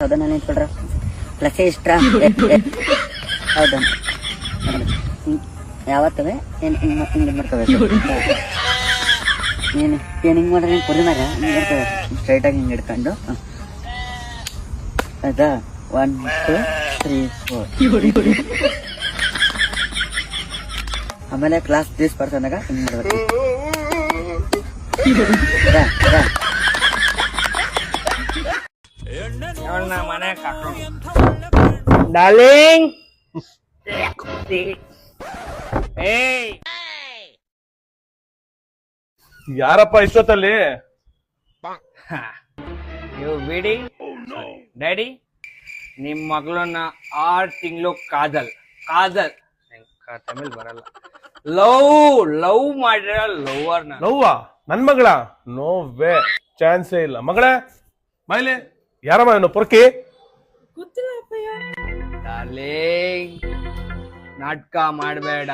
ಅದನ್ನ ನಿಂತ್ಕೊಡ್ರ ಲಸೆ ಇಷ್ಟ ಹೌದಾ ಯಾವತ್ತವೆ ಹಿಂಗೆ ಮಾಡ್ಕೋಬೇಕು ನೀನು ಹಿಂಗೆ ಮಾಡ್ರೆ ನೀನು ಕುರಿ ಮ್ಯಾಗ ಹಿಂಗೆ ಇರ್ತವೆ ಸ್ಟ್ರೈಟಾಗಿ ಹಿಂಗೆ ಹಿಡ್ಕೊಂಡು ಅದಾ 1 2 3 4 ಆಮೇಲೆ ಕ್ಲಾಸ್ 30% ಹಿಂಗೆ ಮಾಡ್ಬೇಕು ಮನೆ ಡಾರ್ಲಿಂಗ್ ಯಾರಪ್ಪ ಇಷ್ಟೊತ್ತಲ್ಲಿ ನೀವು ಬಿಡಿ ಡ್ಯಾಡಿ ನಿಮ್ ಮಗಳನ್ನ 6 ತಿಂಗಳು ಕಾದಲ್ ತಮಿಳ್ ಬರಲ್ಲ ಲವ್ ಮಾಡಿರ ಲವರ್ ನೋವಾ ನನ್ ಮಗಳ ನೋ ವೇ ಚಾನ್ಸೇ ಇಲ್ಲ ಮಗಳೇ ಮೈಲೆ ಯಾರಮ್ಮ ಏನು ಪೊರ್ಕಿ ಡಾರ್ಲಿಂಗ್ ನಾಟಕ ಮಾಡಬೇಡ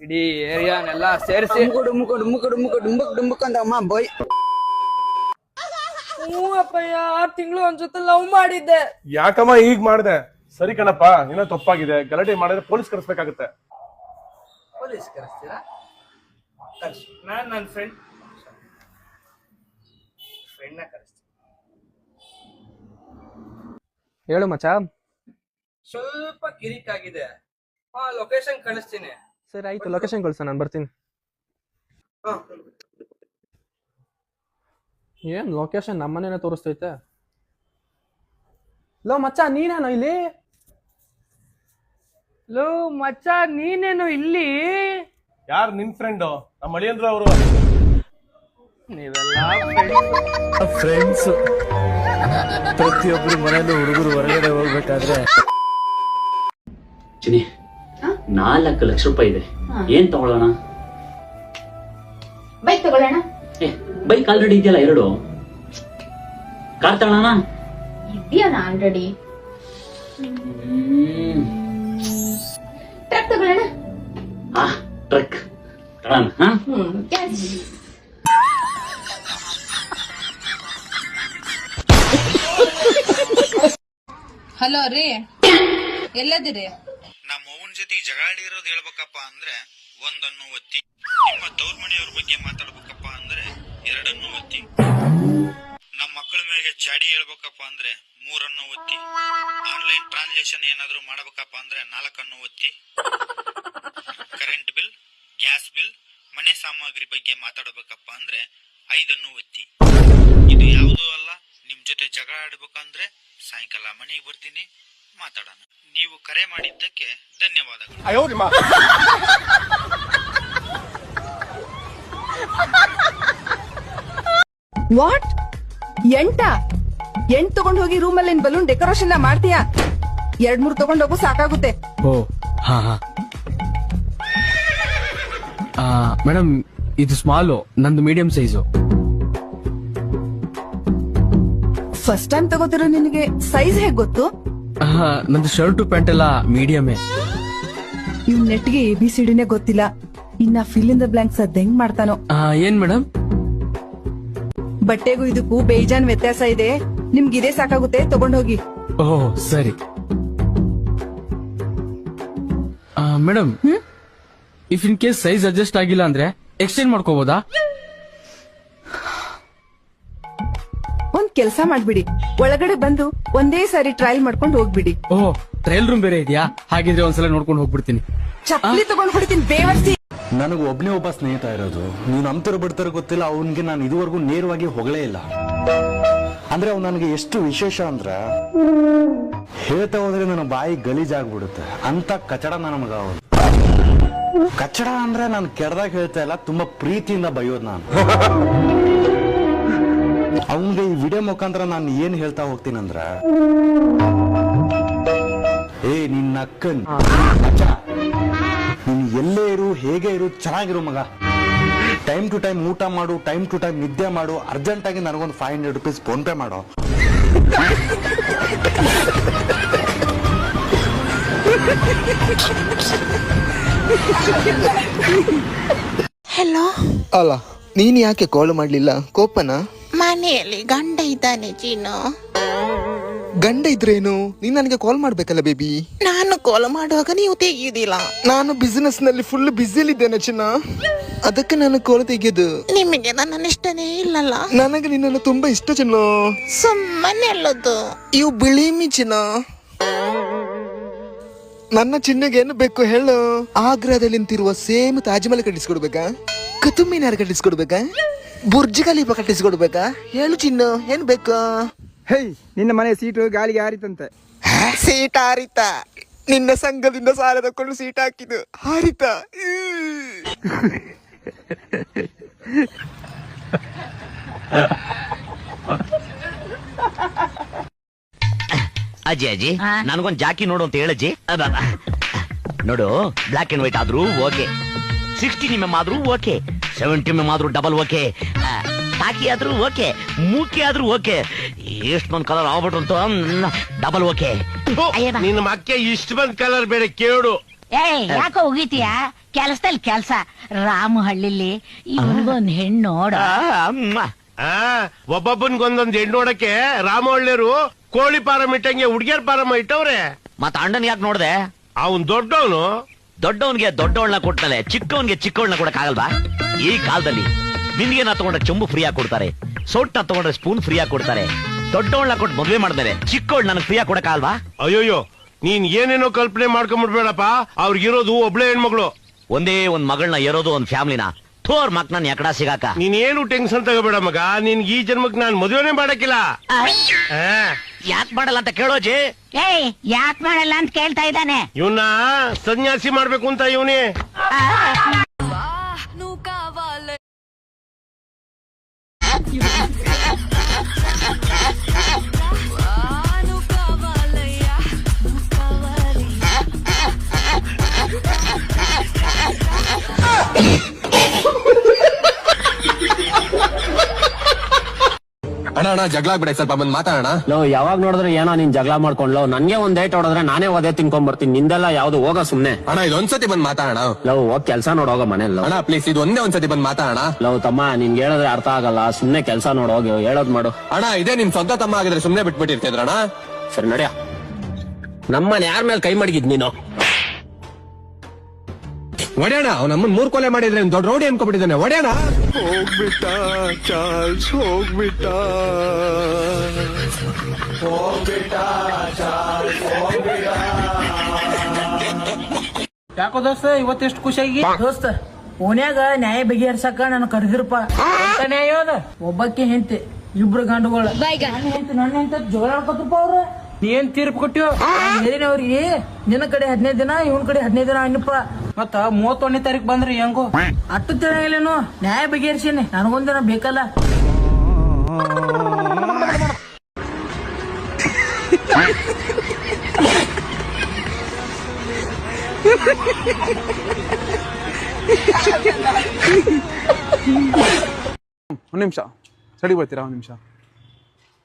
ಇಡೀ ಏರಿಯಾನೆಲ್ಲ ಸೇರಿಸಿ ಡುಂಬಕ್ಕಂದಮ್ಮ ಬಾಯ್ ಅಪ್ಪಯ್ಯ 6 ತಿಂಗಳು ಒಂದ್ ಜೊತೆ ಲವ್ ಮಾಡಿದ್ದೆ. ಯಾಕಮ್ಮ ಈಗ ಮಾಡ್ದೆ ಸರಿ ಕಣಪ್ಪ ಏನೋ ತಪ್ಪಾಗಿದೆ ಗಲಾಟೆ ಮಾಡಿದ್ರೆ ಪೊಲೀಸ್ ಕರೆಸ್ಬೇಕಾಗುತ್ತೆ. ಪೊಲೀಸ್ ಕರೆಸ್ತೀರಾ? ನಾನು ನನ್ನ ಫ್ರೆಂಡ್ನ ಕರೆಸ್ತೀನಿ. ಹೇಳು ಮಚ್ಚ. ಸ್ವಲ್ಪ ಕಿರಿಕಾಗಿದೆ. ಲೊಕೇಶನ್ ಕಳಿಸ್ತೀನಿ. ಸರಿ ಆಯ್ತು, ಲೊಕೇಶನ್ ಕಳ್ಸ, ನಾನು ಬರ್ತೀನಿ. ಏನ್ ಲೊಕೇಶನ್ ನಮ್ಮನೇನೆ ತೋರಿಸ್ತೈತೆ. ಲೋ ಮಚ್ಚ ನೀನೇನೋ ಇಲ್ಲಿ? ಲೋ ಮಚ್ಚ ನೀನೇನು ಇಲ್ಲಿ? ಯಾರು ನಿನ್ ಫ್ರೆಂಡು? ನಮ್ಮ ಅಳಿಯಂದ್ರು ಅವರು. ನೀವೆಲ್ಲ ಫ್ರೆಂಡ್ಸ್. ಪ್ರತಿಯೊಬ್ಬರು ಮನೆಯಲ್ಲೂ ಹುಡುಗರು ಹೊರಗಡೆ ಹೋಗ್ಬೇಕಾದ್ರೆ ಚಿನಿ 4 ಲಕ್ಷ ರೂಪಾಯಿ ಇದೆ, ಏನ್ ತಗೊಳ್ಳೋಣ? ಬೈಕ್ ತಗೊಳ್ಳೋಣ. ಬೈಕ್ ಆಲ್ರೆಡಿ ಇದೆಯಲ್ಲ 2. ಕಾರ್ ತಗೊಳ್ಳೋಣ? ಇದೆಯಲ್ಲ ಆಲ್ರೆಡಿ. ಟ್ರಕ್ ತಗೊಳ್ಳೋಣ. ಟ್ರಕ್ ತಗೊಳ್ಳೋಣ. ಹಲೋ ರೀ, ಎಲ್ಲದಿರಿ? ನಮ್ಮ ಅವ್ವನ ಜೊತೆ ಜಗಳಾಡಿರೋದು ಹೇಳ್ಬೇಕಪ್ಪ ಅಂದ್ರೆ 1 ಒತ್ತಿ, ನಿಮ್ಮ ತವ್ರ ಮನೆಯವ್ರ ಬಗ್ಗೆ ಮಾತಾಡ್ಬೇಕಪ್ಪ ಅಂದ್ರೆ 2 ಒತ್ತಿ, ನಮ್ಮ ಮಕ್ಕಳ ಮೇಲೆ ಚಾಡಿ ಹೇಳ್ಬೇಕಪ್ಪ ಅಂದ್ರೆ 3 ಒತ್ತಿ, ಆನ್ಲೈನ್ ಟ್ರಾನ್ಸಾಕ್ಷನ್ ಏನಾದ್ರು ಮಾಡ್ಬೇಕಪ್ಪ ಅಂದ್ರೆ 4 ಒತ್ತಿ, ಕರೆಂಟ್ ಬಿಲ್, ಗ್ಯಾಸ್ ಬಿಲ್, ಮನೆ ಸಾಮಗ್ರಿ ಬಗ್ಗೆ ಮಾತಾಡಬೇಕಪ್ಪ ಅಂದ್ರೆ 5 ಒತ್ತಿ. ಇದು ಯಾವುದೂ ಅಲ್ಲ, ನಿಮ್ ಜೊತೆ ಜಗಳ ಆಡ್ಬೇಕಂದ್ರೆ ಸಾಯಂಕಾಲ ಮನೆಗೆ ಬರ್ತೀನಿ, ಮಾತಾಡೋಣ. ನೀವು ಕರೆ ಮಾಡಿದ್ದಕ್ಕೆ ಧನ್ಯವಾದಗಳು. ವಾಟ್? 8 ತಗೊಂಡ್ ಹೋಗಿ ರೂಮಲ್ಲಿ ಬಲೂನ್ ಡೆಕೋರೇಷನ್ ಮಾಡ್ತೀಯಾ? 2-3 ತಗೊಂಡ್ ಹೋಗು, ಸಾಕಾಗುತ್ತೆ. ಓ ಹಾ ಹಾ ಮೇಡಮ್, ಇದು ಸ್ಮಾಲು, ನಂದು ಮೀಡಿಯಂ ಸೈಜು. ಫಸ್ಟ್ ಟೈಮ್ ತಗೋತಿರೋ ನಿನಗೆ ಸೈಜ್ ಹೇಗ್ ಗೊತ್ತು? ನಂದು ಶರ್ಟು ಪ್ಯಾಂಟ್ ಎಲ್ಲ ಮೀಡಿಯಮೇ. ಇವ್ ನೆಟ್ಗೆ ABCD ಗೊತ್ತಿಲ್ಲ, ಇನ್ನ ಫಿಲ್ ಇನ್ ದ ಬ್ಲಾಂಕ್ಸ್ ಅದ್ ಹೆಂಗ್ ಮಾಡ್ತಾನೋ. ಏನ್ ಮೇಡಮ್? ಬಟ್ಟೆಗೂ ಇದಕ್ಕೂ ಬೇಜಾನ್ ವ್ಯತ್ಯಾಸ ಇದೆ. ನಿಮ್ಗಿದೇ ಸಾಕಾಗುತ್ತೆ, ತಗೊಂಡ್ ಹೋಗಿ. ಓಹ್ ಸರಿ madam. If in case size adjust ಆಗಿಲ್ಲ ಅಂದ್ರೆ ಎಕ್ಸ್ಚೇಂಜ್ ಮಾಡ್ಕೋಬಹುದಾ? ಒಂದ್ ಕೆಲ್ಸ ಮಾಡ್ಬಿಡಿ, ಒಳಗಡೆ ಬಂದು ಒಂದೇ ಸಾರಿ ಟ್ರಯಲ್ ಮಾಡ್ಕೊಂಡು ಹೋಗ್ಬಿಡಿ. ಓಹ್, ಟ್ರಯಲ್ ರೂಮ್ ಬೇರೆ ಇದೆಯಾ? ಹಾಗಿದ್ರೆ ಒಂದ್ಸಲ ನೋಡ್ಕೊಂಡು ಹೋಗ್ಬಿಡ್ತೀನಿ. ಚಪ್ಪಲಿ ತಗೊಂಡ್ ಹೊಡಿತೀನಿ, ಬೇವರ್ಸಿ. ನನಗೆ ಒಬ್ಬ ಸ್ನೇಹಿತ ಇರೋದು. ನೀವು ನಂಬ್ತಾರೋ ಬಿಡ್ತಾರೋ ಗೊತ್ತಿಲ್ಲ, ಅವನ್ಗೆ ನಾನು ಇದುವರೆಗೂ ನೇರವಾಗಿ ಹೊಗಳೇ ಇಲ್ಲ. ಅಂದ್ರೆ ಅವ್ನು ನನಗೆ ಎಷ್ಟು ವಿಶೇಷ ಅಂದ್ರೆ ಹೇಳ್ತಾ ಹೋದ್ರೆ ನನ್ನ ಬಾಯಿ ಗಲೀಜಾಗ್ಬಿಡುತ್ತೆ ಅಂತ ಕಚಡ ನನ್ನ ಮಗ ಅವನು. ಕಚಡ ಅಂದ್ರೆ ನಾನು ಕೆಡ್ದಾಗ ಹೇಳ್ತಾ ಇಲ್ಲ, ತುಂಬಾ ಪ್ರೀತಿಯಿಂದ ಬೈಯೋದು ನಾನು. ಅವನ್ಗೆ ಈ ವಿಡಿಯೋ ಮುಖಾಂತರ ನಾನು ಏನ್ ಹೇಳ್ತಾ ಹೋಗ್ತೀನಂದ್ರ, ನಿನ್ನ ಅಕ್ಕನ್ ನೀನು ಎಲ್ಲೇ ಇರು, ಹೇಗೆ ಇರು, ಚೆನ್ನಾಗಿರು ಮಗ. ಟೈಮ್ ಟು ಟೈಮ್ ಊಟ ಮಾಡು, ಟೈಮ್ ಟು ಟೈಮ್ ನಿದ್ದೆ ಮಾಡು. ಅರ್ಜೆಂಟ್ ಆಗಿ ನನಗೊಂದು 500 ರೂಪೀಸ್ ಫೋನ್ ಪೇ ಮಾಡೋ. ಹಲೋ. ಅಲ್ಲ, ನೀನ್ ಯಾಕೆ ಕಾಲ್ ಮಾಡ್ಲಿಲ್ಲ? ಕೋಪನ? ಮನೆಯಲ್ಲಿ ಗಂಡ ಇದ್ದಾನೆ ಚೀನು. ಗಂಡ ಇದ್ರೇನು ನೀನ್ ನನಗೆ ಕಾಲ್ ಮಾಡ್ಬೇಕಲ್ಲ ಬೇಬಿ. ನಾನು ಕಾಲ್ ಮಾಡುವಾಗ ನೀವು ತೆಗಿಯುದಿಲ್ಲ. ನಾನು ಬಿಸಿನೆಸ್ ನಲ್ಲಿ ಫುಲ್ ಬ್ಯುಸಿಲಿದ್ದೇನೆ ಚಿನ್ನ, ಅದಕ್ಕೆ ನಾನು ಕಾಲ್ ತೆಗೆಯೋದು. ನಿಮಗೆ ನನ್ನ ಇಷ್ಟನೇ ಇಲ್ಲಲ್ಲ. ನನಗೆ ನಿನ್ನನ್ನು ತುಂಬಾ ಇಷ್ಟ ಚಿನ್ನ. ಸುಮ್ಮನೆ ಹೇಳೋದು. ಇವು ಬಿಳಿ ಚಿನ್ನ. ನನ್ನ ಚಿನ್ನಗೆ ಏನು ಬೇಕು ಹೇಳು? ಆಗ್ರಾದಲ್ಲಿ ನಿಂತಿರುವ ಸೇಮ್ ತಾಜ್ ಮಹಲ್ ಕಟ್ಟಿಸ್ಕೊಡ್ಬೇಕಾ? ಕುತುಬ್ ಮಿನಾರ್ ಕಟ್ಟಿಸ್ಕೊಡ್ಬೇಕಾ? ಬುರ್ಜ್ ಖಲೀಫಾ ಕಟ್ಟಿಸ್ಕೊಡ್ಬೇಕಾ? ಹೇಳು ಚಿನ್ನ, ಏನ್ ಬೇಕಾ? ಹೇಯ್, ನಿನ್ನ ಮನೆ ಸೀಟು ಗಾಳಿಗೆ ಹಾರಿತಂತೆ. ಸೀಟ್ ಹಾರಿತ? ನಿನ್ನ ಸಂಘದಿಂದ ಸಾಲ ತಕೊಂಡು ಸೀಟ್ ಹಾಕಿದ್ದು ಹಾರಿತ? ಅಜ್ಜಿ ಅಜ್ಜಿ ನನಗೊಂದ್ ಜಾಕಿ ನೋಡು ಅಂತ ಹೇಳಜ್ಜಿ. ನೋಡು, ಬ್ಲಾಕ್ ಅಂಡ್ ವೈಟ್ ಆದ್ರೂ ಓಕೆ, 60 mm ಆದ್ರೂ ಓಕೆ, 70 mm ಆದ್ರೂ ಡಬಲ್ ಓಕೆ, ಟಾಕಿ ಆದ್ರೂ ಓಕೆ, ಮೂಕಿ ಆದ್ರೂ ಓಕೆ, ಎಷ್ಟು ಬಂದ್ ಕಲರ್ ಆಗ್ಬಿಟ್ರು ಅಂತ ಡಬಲ್ ಓಕೆ. ನಿನ್ನ ಮಕ್ಕೆ ಇಷ್ಟು ಬಂದ್ ಕಲರ್ ಬೇರೆ ಕೇಳು. ಯಾಕೋ ಹೋಗಿತೀಯ? ಕೆಲ್ಸದಲ್ಲಿ ಕೆಲ್ಸ. ರಾಮು ಹಳ್ಳಿಲಿ ಇವನಿಗೊಂದ್ ಹೆಣ್ಣು ನೋಡ. ಒಬ್ಬೊಬ್ಬನ್ಗೊಂದೊಂದ್ ಹೆಣ್ಣು ನೋಡಕ್ಕೆ ರಾಮಹಳ್ಳಿಯರು ಕೋಳಿ ಫಾರಂ ಇಟ್ಟಂಗೆ ಹುಡ್ಗಿಯರ್ ಫಾರಂ ಇಟ್ಟವ್ರೆ. ಮತ್ತ ಅಣ್ಣನ್ ಯಾಕೆ ನೋಡ್ದೆ? ಅವನ್ ದೊಡ್ಡವನು. ದೊಡ್ಡವನ್ಗೆ ದೊಡ್ಡವಳನ್ನ ಕೊಡ್ತಾನೆ, ಚಿಕ್ಕವನ್ಗೆ ಚಿಕ್ಕವಳನ್ನ ಕೊಡಕ್ ಆಗಲ್ವಾ? ಈ ಕಾಲದಲ್ಲಿ ಬಿಂದಿಗೆನ ತಗೊಂಡ್ರೆ ಚೊಂಬು ಫ್ರೀ ಆಗಿ ಕೊಡ್ತಾರೆ, ಸೊಟ್ಟನ್ನ ತಗೊಂಡ್ರೆ ಸ್ಪೂನ್ ಫ್ರೀ ಆಗಿ ಕೊಡ್ತಾರೆ. ದೊಡ್ಡವಳನ್ನ ಕೊಟ್ಟು ಮದ್ವೆ ಮಾಡಿದ್ರೆ ಚಿಕ್ಕವಳು ನನಗೆ ಫ್ರೀ ಆಗಿ ಕೊಡಕ್ ಆಗಲ್ವಾ? ಅಯ್ಯೋಯ್ಯೋ, ನೀನ್ ಏನೇನೋ ಕಲ್ಪನೆ ಮಾಡ್ಕೊಂಡ್ಬಿಡ್ಬೇಡಪ್ಪ. ಅವ್ರಿಗಿರೋದು ಒಬ್ಳೆ ಹೆಣ್ಮಗಳು. ಒಂದೇ ಒಂದ್ ಮಗಳನ್ನ ಇರೋದು ಒಂದ್ ಫ್ಯಾಮಿಲಿನ ಥೋರ್ ಮಕ್ ನನ್ ಎಕಡ ಸಿಗಾಕ. ನೀನ್ ಏನು ಟೆನ್ಷನ್ ತಗೋಬೇಡ ಮಗ, ನಿನ್ ಈ ಜನ್ಮಕ್ ನಾನ್ ಮದುವೆನೇ ಮಾಡಕ್ಕಿಲ್ಲ. ಯಾಕೆ ಮಾಡಲ್ಲ ಅಂತ ಕೇಳೋಜಿ. ಯಾಕೆ ಮಾಡಲ್ಲ ಅಂತ ಕೇಳ್ತಾ ಇದ್ದಾನೆ. ಇವನ್ನ ಸನ್ಯಾಸಿ ಮಾಡ್ಬೇಕು ಅಂತ ಇವನೇ. ಅಣ್ಣ ಅಣ್ಣ ಜಗಳ ಆಗ್ಬಿಡ, ಸ್ವಲ್ಪ ಬಂದ್ ಮಾತಾಡೋಣ. ಯಾವಾಗ ನೋಡಿದ್ರೆ ಏನೋ ನೀನ್ ಜಗಳ ಮಾಡ್ಕೊಂಡ್ಲೋ. ನನ್ಗೆ ಒಂದ್ ಏಟ್ ಹೊಡೆದ್ರೆ ನಾನೇ ಒದೇ ತಿನ್ಕೊಂಡ್ ಬರ್ತೀನಿ, ನಿಂದೆಲ್ಲ ಯಾವ್ದು ಹೋಗ ಸುಮ್ನೆ. ಅಣ್ಣ ಇದೊಂದ್ಸತಿ ಬಂದ್ ಮಾತಾಡೋಣ. ಲವ್ ಹೋಗ್ ಕೆಲ್ಸ ನೋಡೋಗ ಮನೇಲಿ. ಅಣ್ಣ ಪ್ಲೀಸ್ ಇದು ಒಂದ್ಸತಿ ಬಂದ್ ಮಾತಾಡೋಣ. ಲವ್ ತಮ್ಮ, ನಿನ್ಗೆ ಹೇಳಿದ್ರೆ ಅರ್ಥ ಆಗಲ್ಲ, ಸುಮ್ನೆ ಕೆಲ್ಸ ನೋಡೋಗಿ ಹೇಳೋದ್ ಮಾಡು. ಅಣ್ಣ ಇದೇ ನಿಮ್ ಸ್ವಂತ ತಮ್ಮ ಆಗಿದ್ರೆ ಸುಮ್ನೆ ಬಿಟ್ಬಿಟ್ಟಿರ್ತಿದ್ರಣ್ಣ. ಸರಿ ನಡ್ಯ. ನಮ್ಮನ್ ಯಾರ ಮೇಲೆ ಕೈ ಮಡಗಿದ್ ನೀನು? ಒಡೆಯೋಣ, ಅವ್ನ ನಮ್ಮನ್ 3 ಕೊಲೆ ಮಾಡಿದ್ರೆ ದೊಡ್ಡ ರೌಡಿ ಅನ್ಕೊಬಿಟ್ಟಿದ್ದಾನೆ. ಒಡೆಯೋಣ. ಹೋಗ್ಬಿಟ್ಟ ಚಾರ್ಲ್ಸ್, ಹೋಗ್ಬಿಟ್ಟ. ಯಾಕೋ ದೋಸ್ತ ಇವತ್ತೆಷ್ಟು ಖುಷಿಯಾಗಿ? ದೋಸ್ತ ಓನ್ಯಾಗ ನ್ಯಾಯ ಬಗೆಹರ್ಸಕ ನಾನು ಕರೆದಿರಪ್ಪ. ನ್ಯಾಯ ಅದ ಒಬ್ಬಕ್ಕೆ ಹೆಂತೆ, ಇಬ್ರು ಗಂಡುಗಳು. ನನ್ನ ಹೆಂತ ಜಗಳ ಆಡ್ಕೊತಪ್ಪ ಅವ್ರ. ಏನ್ ತೀರ್ಪು ಕೊಟ್ಟಿವ ಅವ್ರಿಗೆ? ನಿನ್ನ ಕಡೆ 15 ದಿನ, ಇವನ್ ಕಡೆ 15 ದಿನ ಅನ್ನಪ್ಪ. ಮತ್ತ 31ನೇ ತಾರೀಕು ಬಂದ್ರಿ ಹೆಂಗೋ ಅಟ್ಟು ತಿಳಿಯಲ್ಲೇನು? ನ್ಯಾಯ ಬಗೆಹರಿಸೀನಿ, ನನಗೊಂದಿನ ಬೇಕಲ್ಲ. ಒಂದ್ ನಿಮಿಷ ಸಡಿ ಬರ್ತೀರಾ? ಒಂದ್ ನಿಮಿಷ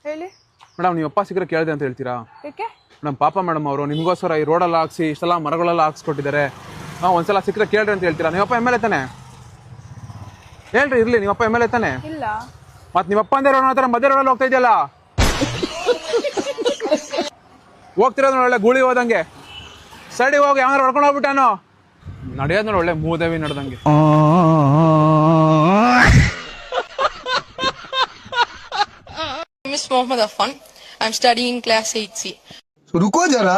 ಹೇಳಿ ಮೇಡಮ್. ನೀವು ಅಪ್ಪ ಸಿಕ್ಕರೆ ಕೇಳಿದೆ ಅಂತ ಹೇಳ್ತೀರಾ? ಏಕೆ ಮೇಡಮ್, ಪಾಪ ಮೇಡಮ್ ಅವರು ನಿಮ್ಗೋಸ್ಕರ ಈ ರೋಡೆಲ್ಲ ಹಾಕ್ಸಿ ಇಷ್ಟೆಲ್ಲ ಮರಗಳೆಲ್ಲ ಹಾಕ್ಸ್ಕೊಟ್ಟಿದ್ದಾರೆ. ಒಂದ್ಸಲ ಸಿಕ್ಕರೆ ಕೇಳ್ರಿ ಅಂತ ಹೇಳ್ತೀರಾ? ನೀವಪ್ಪ MLA ತಾನೆ? ಹೇಳ್ರಿ, ಇರ್ಲಿ, ನೀವಪ್ಪ MLA ತಾನೆ? ಇಲ್ಲ. ಮತ್ ನಿಮ್ಮಪ್ಪ ಅಂದ್ರೆ ರೋಡ್ ಮಧ್ಯ ರೋಡಲ್ಲಿ ಹೋಗ್ತಾ ಇದೆಯಲ್ಲ, ಹೋಗ್ತಿರೋದ್ ಒಳ್ಳೆ ಗೂಳಿ ಹೋದಂಗೆ. ಸಡಿ ಹೋಗಿ ಯಾರು ಹೊಡ್ಕೊಂಡು ಹೋಗ್ಬಿಟ್ಟಾನು. ನಡೆಯೋದ್ ನೋಡಿ ಒಳ್ಳೆ ಮೂದೇವಿ ನಡೆದಂಗೆ. Miss Mohammed Affan. I'm studying class 8C. रुको जरा,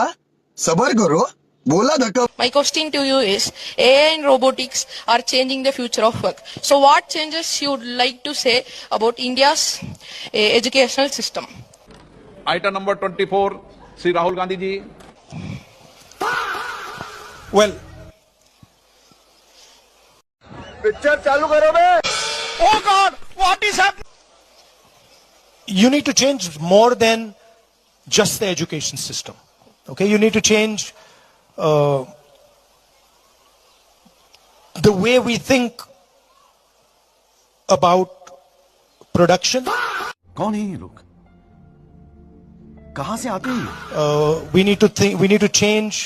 सबर करो, बोला धक्का. My question to you is, AI and robotics are changing the future of work. So what changes you would like to say about India's educational system? Item number 24, Sri Rahul Gandhi ji. Well, picture चालू करो बे. Oh God, what is happening? You need to change more than just the education system. Okay, you need to change the way we think about production. कौन है ये लोग? कहां से आते हैं? We need to change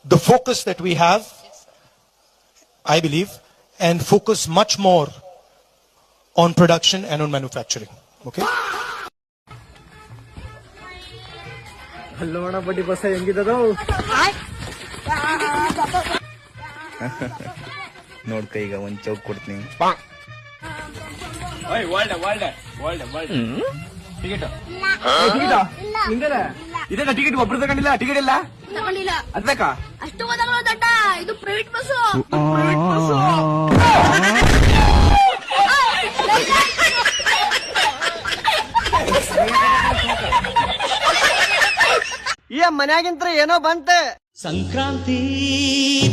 the focus that we have, I believe, and focus much more on production and on manufacturing. Okay. ಅಲ್ಲೋಣ ಬಡ್ಡಿ ಬಸ ಹೆಂಗಿದ್ದದು ನೋಡ್ಕ ಈಗ ಒಂದ್ ಚೌಕ್ ಕೊಡ್ತೀನಿ. ಇದೆಲ್ಲ ಟಿಕೆಟ್ ಒಬ್ರು ತಗೊಂಡಿಲ್ಲ, ಟಿಕೆಟ್ ಇಲ್ಲ ತಗೊಂಡಿಲ್ಲ. ಅದ್ಬೇಕಾ? ಅಷ್ಟು ಓದಾಗಲ್ಲ ದಟ್ಟ, ಇದು ಪ್ರೈವೇಟ್ ಬಸ್ಸು. ಈ ಮನ್ಯಾಗಿಂತ್ರ ಏನೋ ಬಂತೆ. ಸಂಕ್ರಾಂತಿ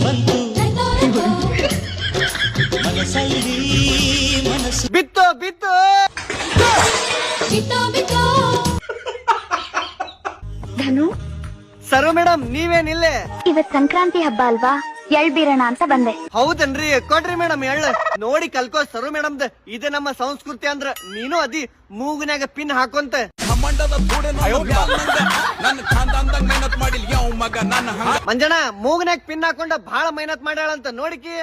ಬಂತು ಮನಸ್ಸಲ್ಲಿ ಮನಸ್ಸು ಬಿತ್ತು ಬಿತ್ತು ಧನು ಸರು ಮೇಡಮ್ ನೀವೇನಿಲ್ಲೇ? ಇವತ್ ಸಂಕ್ರಾಂತಿ ಹಬ್ಬ ಅಲ್ವಾ, ಎಳ್ಬೀರಣ ಅಂತ ಬಂದೆ. ಹೌದನ್ರಿ, ಕೊಡ್ರಿ ಮೇಡಮ್ ಎಳ್ಳ. ನೋಡಿ ಕಲ್ಕೋ ಸರು ಮೇಡಮ್, ಇದು ನಮ್ಮ ಸಂಸ್ಕೃತಿ ಅಂದ್ರ ನೀನು ಅದಿ ಮೂಗಿನಾಗ ಪಿನ್ ಹಾಕೊಂತ. ಮಂಜಣ್ಣ ಮೂಗಿನಾಗ ಪಿನ್ ಹಾಕೊಂಡ ಬಹಳ ಮೆಹನತ್ ಮಾಡ್ಯಾಳಂತ ನೋಡಿಕಿ.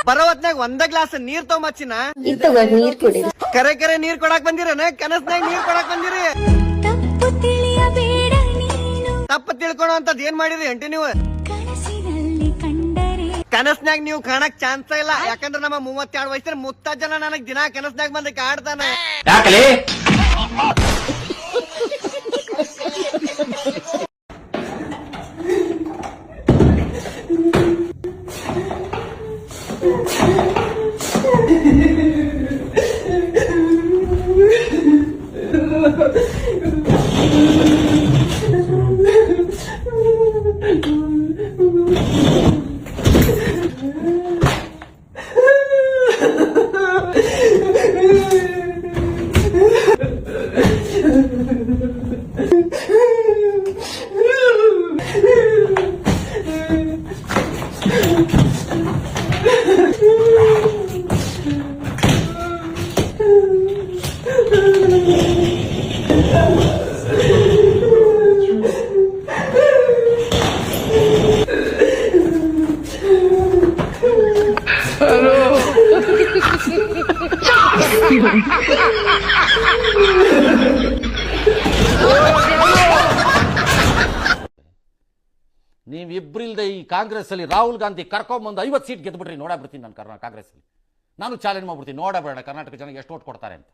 ಬರೋ ಹೊತ್ನಾಗ ಒಂದ ಗ್ಲಾಸ್ ನೀರ್ ತಗೊಂಬಚ್ಚಿನ. ಕರೆ ಕರೆ ನೀರ್ ಕೊಡಾಕ್ ಬಂದಿರನ? ಕನಸ್ನಾಗ ನೀರ್ ಕೊಡಾಕ್ ಬಂದಿರಿ? ತಪ್ಪ ತಿಳ್ಕೊಳೋ ಅಂತದ್ ಏನ್ ಮಾಡಿರಿ ಅಂಟಿ ನೀವು? ಕನಸ್ನಾಗ ನೀವು ಕಾಣಕ್ ಚಾನ್ಸ ಇಲ್ಲ. ಯಾಕಂದ್ರೆ ನಮ್ಮ 32 ವಯಸ್ಸಿನ ಮುತ್ತಜ್ಜನ ನನಗ್ ದಿನ ಕನಸ್ನಾಗ ಬಂದ ಕಾಡ್ತಾನೆ. ನೀವಿಬ್ರಿಲ್ದೆ ಈ ಕಾಂಗ್ರೆಸ್ ಅಲ್ಲಿ ರಾಹುಲ್ ಗಾಂಧಿ ಕರ್ಕೊಂಬಂದು 50 ಸೀಟ್ ಗೆದ್ಬಿಟ್ರಿ. ನೋಡಾಬಿಡ್ತೀನಿ ನಾನು ಕಾಂಗ್ರೆಸ್ ಅಲ್ಲಿ. ನಾನು ಚಾಲೆಂಜ್ ಮಾಡ್ಬಿಡ್ತೀನಿ, ನೋಡಬೇಡ ಕರ್ನಾಟಕ ಜನಕ್ಕೆ ಎಷ್ಟು ಓಟ್ ಕೊಡ್ತಾರೆ ಅಂತ.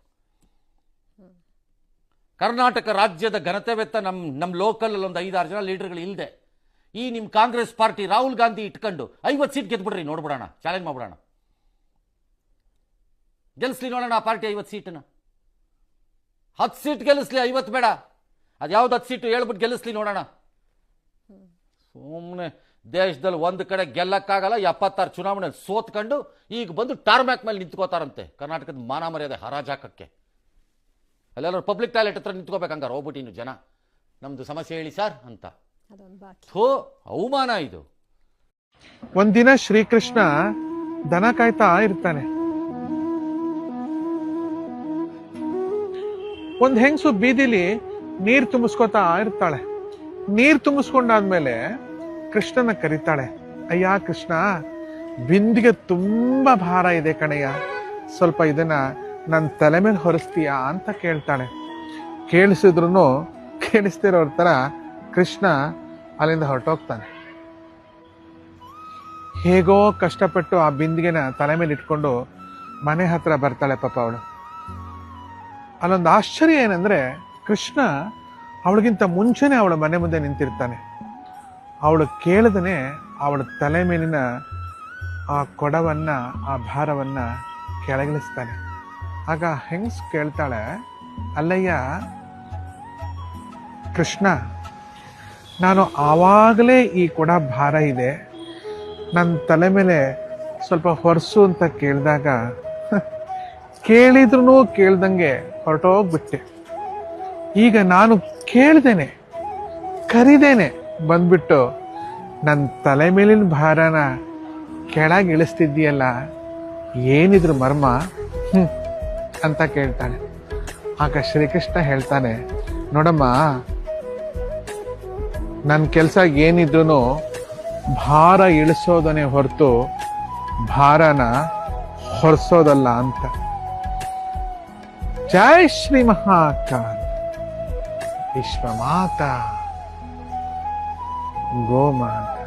ಕರ್ನಾಟಕ ರಾಜ್ಯದ ಘನತೆವೆತ್ತ ನಮ್ಮ ಲೋಕಲ್ ಒಂದು 5-6 ಜನ ಲೀಡರ್ಗಳು ಇಲ್ಲದೆ ಈ ನಿಮ್ಮ ಕಾಂಗ್ರೆಸ್ ಪಾರ್ಟಿ ರಾಹುಲ್ ಗಾಂಧಿ ಇಟ್ಕೊಂಡು 50 ಸೀಟ್ ಗೆದ್ಬಿಡ್ರಿ. ನೋಡ್ಬಿಡೋಣ, ಚಾಲೆಂಜ್ ಮಾಡ್ಬಿಡೋಣ. ಗೆಲ್ಲಿಸ್ಲಿ ನೋಡೋಣ ಆ ಪಾರ್ಟಿ 50 ಸೀಟನ್ನ. 10 ಸೀಟ್ ಗೆಲ್ಲಿಸ್ಲಿ, 50 ಬೇಡ. ಅದು ಯಾವ್ದು 10 ಸೀಟು ಹೇಳ್ಬಿಟ್ಟು ಗೆಲ್ಲಿಸ್ಲಿ ನೋಡೋಣ. ಸುಮ್ಮನೆ ದೇಶದಲ್ಲಿ ಒಂದು ಕಡೆ ಗೆಲ್ಲಕ್ಕಾಗಲ್ಲ, 76 ಚುನಾವಣೆ ಸೋತ್ಕೊಂಡು ಈಗ ಬಂದು ಟಾರ್ಮ್ಯಾಕ್ ಮೇಲೆ ನಿಂತ್ಕೋತಾರಂತೆ. ಕರ್ನಾಟಕದ ಮಾನ ಮರ್ಯಾದೆ ಹರಾಜಾಕಕ್ಕೆ ಅಲ್ಲೆಲ್ಲರೂ ಪಬ್ಲಿಕ್ ಟಾಯ್ಲೆಟ್ ಹತ್ರ ನಿಂತ್ಕೋಬೇಕಂಗಾರ ಹೋಗ್ಬಿಟ್ಟು ಇನ್ನು ಜನ ನಮ್ದು ಸಮಸ್ಯೆ ಹೇಳಿ ಸರ್ ಅಂತ. ಅವಮಾನ ಇದು. ಒಂದಿನ ಶ್ರೀಕೃಷ್ಣ ದನ ಕಾಯ್ತಾ ಇರ್ತಾನೆ. ಒಂದ್ ಹೆಂಗಸು ಬೀದಿಲಿ ನೀರ್ ತುಂಬಿಸ್ಕೋತಾ ಇರ್ತಾಳೆ. ನೀರ್ ತುಂಬಿಸ್ಕೊಂಡಾದ್ಮೇಲೆ ಕೃಷ್ಣನ ಕರೀತಾಳೆ. ಅಯ್ಯ ಕೃಷ್ಣ, ಬಿಂದಿಗೆ ತುಂಬಾ ಭಾರ ಇದೆ ಕಣಯ್ಯ, ಸ್ವಲ್ಪ ಇದನ್ನ ನನ್ನ ತಲೆ ಮೇಲೆ ಹೊರಿಸ್ತೀಯಾ ಅಂತ ಕೇಳ್ತಾಳೆ. ಕೇಳಿಸಿದ್ರು ಕೇಳಿಸ್ತಿರೋರ್ ತರ ಕೃಷ್ಣ ಅಲ್ಲಿಂದ ಹೊರಟೋಗ್ತಾನೆ. ಹೇಗೋ ಕಷ್ಟಪಟ್ಟು ಆ ಬಿಂದಿಗೆನ ತಲೆ ಮೇಲೆ ಇಟ್ಕೊಂಡು ಮನೆ ಹತ್ರ ಬರ್ತಾಳೆ ಪಾಪ ಅವಳು. ಅಲ್ಲೊಂದು ಆಶ್ಚರ್ಯ ಏನಂದ್ರೆ, ಕೃಷ್ಣ ಅವಳಿಗಿಂತ ಮುಂಚೆನೆ ಅವಳ ಮನೆ ಮುಂದೆ ನಿಂತಿರ್ತಾನೆ. ಅವಳು ಕೇಳದನೆ ಅವಳ ತಲೆ ಮೇಲಿನ ಆ ಕೊಡವನ್ನ, ಆ ಭಾರವನ್ನ ಕೆಳಗಿಳಿಸ್ತಾನೆ. ಆಗ ಹೆಂಗ್ಸ್ ಕೇಳ್ತಾಳೆ, ಅಲ್ಲಯ್ಯ ಕೃಷ್ಣ, ನಾನು ಆವಾಗಲೇ ಈ ಕೊಡ ಭಾರ ಇದೆ, ನನ್ನ ತಲೆ ಮೇಲೆ ಸ್ವಲ್ಪ ಹೊರಸು ಅಂತ ಕೇಳಿದಾಗ ಕೇಳಿದ್ರು ಕೇಳ್ದಂಗೆ ಹೊರಟೋಗ್ಬಿಟ್ಟೆ. ಈಗ ನಾನು ಕೇಳ್ದೇನೆ ಕರಿದೇನೆ ಬಂದ್ಬಿಟ್ಟು ನನ್ನ ತಲೆ ಮೇಲಿನ ಭಾರನ ಕೆಳಗೆ ಇಳಿಸ್ತಿದ್ದೀಯಲ್ಲ, ಏನಿದ್ರು ಮರ್ಮ ಅಂತ ಕೇಳ್ತಾನೆ. ಆಗ ಶ್ರೀಕೃಷ್ಣ ಹೇಳ್ತಾನೆ, ನೋಡಮ್ಮ, ನನ್ನ ಕೆಲಸ ಏನಿದ್ರು ಭಾರ ಇಳಿಸೋದನ್ನೇ ಹೊರತು ಭಾರನ ಹೊರಿಸೋದಲ್ಲ ಅಂತ. ಜೈ ಶ್ರೀ ಮಹಾಕಾಲ್ ವಿಶ್ವ ಮಾತಾ ಗೋಮಾತಾ.